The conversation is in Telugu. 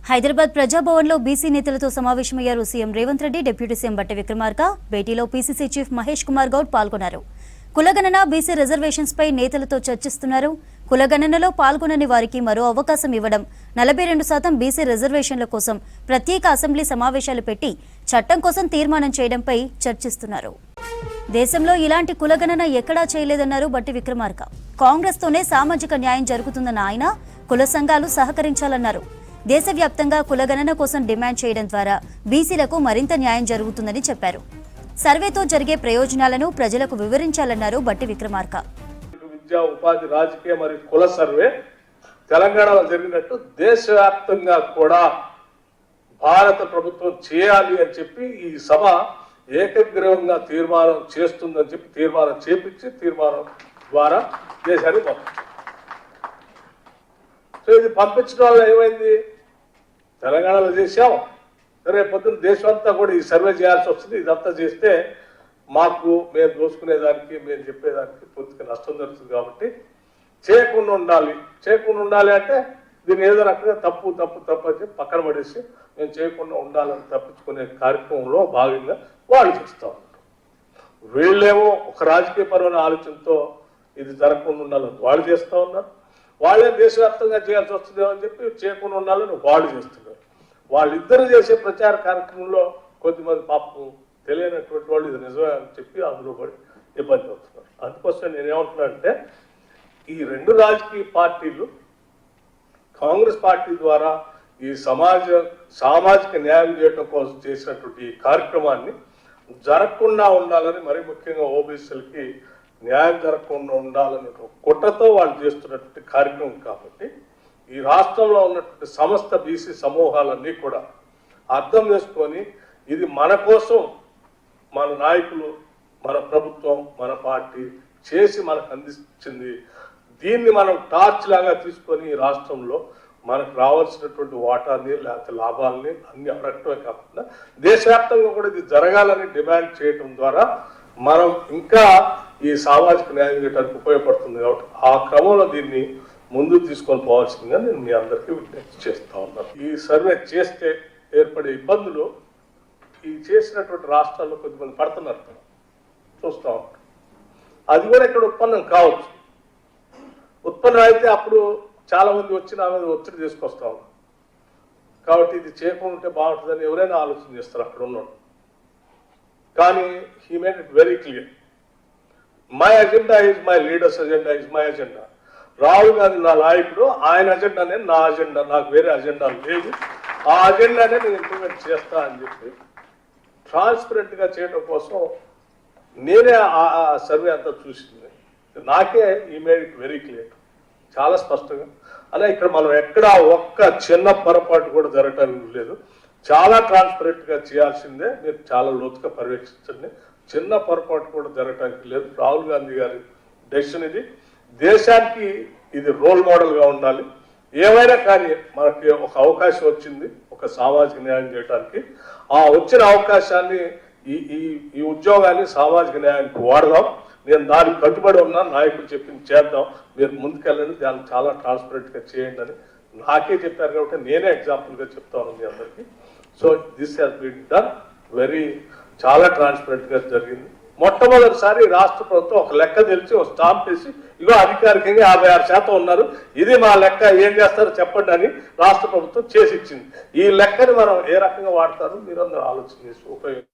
హైదరాబాద్ ప్రజాభవన్లో బీసీ నేతలతో సమావేశమయ్యారు CM Revanth Reddy. Deputy CM బట్టి విక్రమార్క. భేటీలో పీసీసీ చీఫ్ మహేష్ కుమార్ గౌడ్ పాల్గొన్నారు. కులగణన, బీసీ రిజర్వేషన్స్ పై నేతలతో చర్చిస్తున్నారు. కులగణనలో పాల్గొనని వారికి మరో అవకాశం ఇవ్వడం, 42% బీసీ రిజర్వేషన్ల కోసం ప్రత్యేక అసెంబ్లీ సమావేశాలు పెట్టి చట్టం కోసం తీర్మానం చేయడంపై చర్చిస్తున్నారు. దేశంలో ఇలాంటి కులగణన ఎక్కడా చేయలేదన్నారు బట్టి విక్రమార్క. కాంగ్రెస్తోనే సామాజిక న్యాయం జరుగుతుందన్న ఆయన కుల సంఘాలు సహకరించాలన్నారు. దేశవ్యాప్తంగా కులగణన కోసం డిమాండ్ చేయడం ద్వారా బీసీలకు మరింత న్యాయం జరుగుతుందని చెప్పారు. సర్వేతో జరిగే ప్రయోజనాలను ప్రజలకు వివరించాలన్నారు బట్టి విక్రమార్క. విద్యా, ఉపాధి, రాజకీయ మరియు కుల సర్వే తెలంగాణలో జరిగినట్టు దేశవ్యాప్తంగా కూడా భారత ప్రభుత్వం చేయాలి అని చెప్పి ఈ సభ ఏకగ్రీవంగా తీర్మానం చేస్తుందని చెప్పి తీర్మానం చేపించి తీర్మానం ద్వారా దేశానికి పంపించారు. సో ఇది పంపించడం వల్ల ఏమైంది? తెలంగాణలో చేసాం, రేపు పొద్దున్న దేశం అంతా కూడా ఈ సర్వే చేయాల్సి వస్తుంది. ఇదంతా చేస్తే మాకు మేము దోసుకునేదానికి, మేము చెప్పేదానికి పూర్తిగా నష్టం జరుగుతుంది. కాబట్టి చేయకుండా ఉండాలి అంటే దీన్ని ఏదో రకంగా తప్పు అని చెప్పి పక్కన పడేసి మేము చేయకుండా ఉండాలని తప్పించుకునే కార్యక్రమంలో భాగంగా వాళ్ళు చేస్తూ ఉంటారు. వీళ్ళేమో ఒక రాజకీయపరమైన ఆలోచనతో ఇది జరగకుండా ఉండాలని వాళ్ళు చేస్తూ ఉన్నారు. వాళ్ళే దేశవ్యాప్తంగా చేయాల్సి వస్తుందేమో అని చెప్పి చేయకుండా ఉండాలని వాళ్ళు చేస్తున్నారు. వాళ్ళిద్దరు చేసే ప్రచార కార్యక్రమంలో కొద్దిమంది పాపం తెలియనటువంటి వాళ్ళు ఇది నిజమే అని చెప్పి అందులో పడి ఇబ్బంది అవుతున్నారు. అందుకోసం నేనేమంటున్నానంటే ఈ రెండు రాజకీయ పార్టీలు కాంగ్రెస్ పార్టీ ద్వారా ఈ సామాజిక న్యాయం చేయడం కోసం చేసినటువంటి ఈ కార్యక్రమాన్ని జరగకుండా ఉండాలని, మరి ముఖ్యంగా ఓబీసీలకి న్యాయం జరగకుండా ఉండాలని కుట్రతో వాళ్ళు చేస్తున్నటువంటి కార్యక్రమం. కాబట్టి ఈ రాష్ట్రంలో ఉన్నటువంటి సమస్త బీసీ సమూహాలన్నీ కూడా అర్థం చేసుకొని ఇది మన కోసం మన నాయకులు, మన ప్రభుత్వం, మన పార్టీ చేసి మనకు అందించింది. దీన్ని మనం టార్చ్ లాగా తీసుకొని ఈ రాష్ట్రంలో మనకు రావాల్సినటువంటి వాటాన్ని లేకపోతే లాభాలని అన్ని అడగటమే కాకుండా దేశవ్యాప్తంగా కూడా ఇది జరగాలని డిమాండ్ చేయడం ద్వారా మనం ఇంకా ఈ సామాజిక న్యాయం చేయడానికి ఉపయోగపడుతుంది. కాబట్టి ఆ క్రమంలో దీన్ని ముందుకు తీసుకొని పోవాల్సిందిగా నేను మీ అందరికీ విజ్ఞప్తి చేస్తూ ఉన్నాను. ఈ సర్వే చేస్తే ఏర్పడే ఇబ్బందులు ఈ చేసినటువంటి రాష్ట్రాల్లో కొద్దిమంది పడుతున్నారు, చూస్తూ ఉంటారు. అది కూడా ఇక్కడ ఉత్పన్నం కావచ్చు. ఉత్పన్నం అయితే అప్పుడు చాలా మంది వచ్చి నా మీద ఒత్తిడి తీసుకొస్తా ఉన్నారు. కాబట్టి ఇది చేయకుండా ఉంటే బాగుంటుందని ఎవరైనా ఆలోచన చేస్తారు అక్కడ ఉన్నాడు. కానీ he made it very clear, my agenda is my leaders agenda is my agenda. Rahul Gandhi నా నాయకుడు, ఆయన అజెండానే నా అజెండా, నాకు వేరే అజెండా లేదు. ఆ అజెండానే నేను ఇంప్లిమెంట్ చేస్తా అని చెప్పి ట్రాన్స్పరెంట్గా చేయడం కోసం నేనే ఆ సర్వే అంతా చూసింది. నాకే ఈ మేడ్ ఇట్ వెరీ క్లియర్, చాలా స్పష్టంగా. అలా ఇక్కడ మనం ఎక్కడ ఒక్క చిన్న పొరపాటు కూడా జరగటానికి లేదు. చాలా ట్రాన్స్పరెంట్గా చేయాల్సిందే. మీరు చాలా లోతుగా పర్యవేక్షించండి. చిన్న పొరపాటు కూడా జరగటానికి లేదు. రాహుల్ గాంధీ గారి డెసిషన్ ఇది. దేశానికి ఇది రోల్ మోడల్గా ఉండాలి. ఏమైనా కానీ మనకి ఒక అవకాశం వచ్చింది ఒక సామాజిక న్యాయం చేయడానికి. ఆ వచ్చిన అవకాశాన్ని ఈ ఉద్యోగాన్ని సామాజిక న్యాయానికి వాడదాం. నేను దానికి కట్టుబడి ఉన్నా, నాయకులు చెప్పింది చేద్దాం, మీరు ముందుకెళ్ళండి, దాన్ని చాలా ట్రాన్స్పరెంట్గా చేయండి అని నాకే చెప్పారు. కాబట్టి నేనే ఎగ్జాంపుల్గా చెప్తా ఉన్నాను మీ అందరికీ. So this has been done చాలా ట్రాన్స్పరెంట్గా జరిగింది. మొట్టమొదటిసారి రాష్ట్ర ప్రభుత్వం ఒక లెక్క తెలిసి ఒక స్టాంప్ వేసి ఇగో అధికారికంగా 56% ఉన్నారు, ఇది మా లెక్క, ఏం చేస్తారో చెప్పండి అని రాష్ట్ర ప్రభుత్వం చేసి ఇచ్చింది. ఈ లెక్కని మనం ఏ రకంగా వాడతారో మీరు అందరూ ఆలోచన చేసి ఉపయోగం.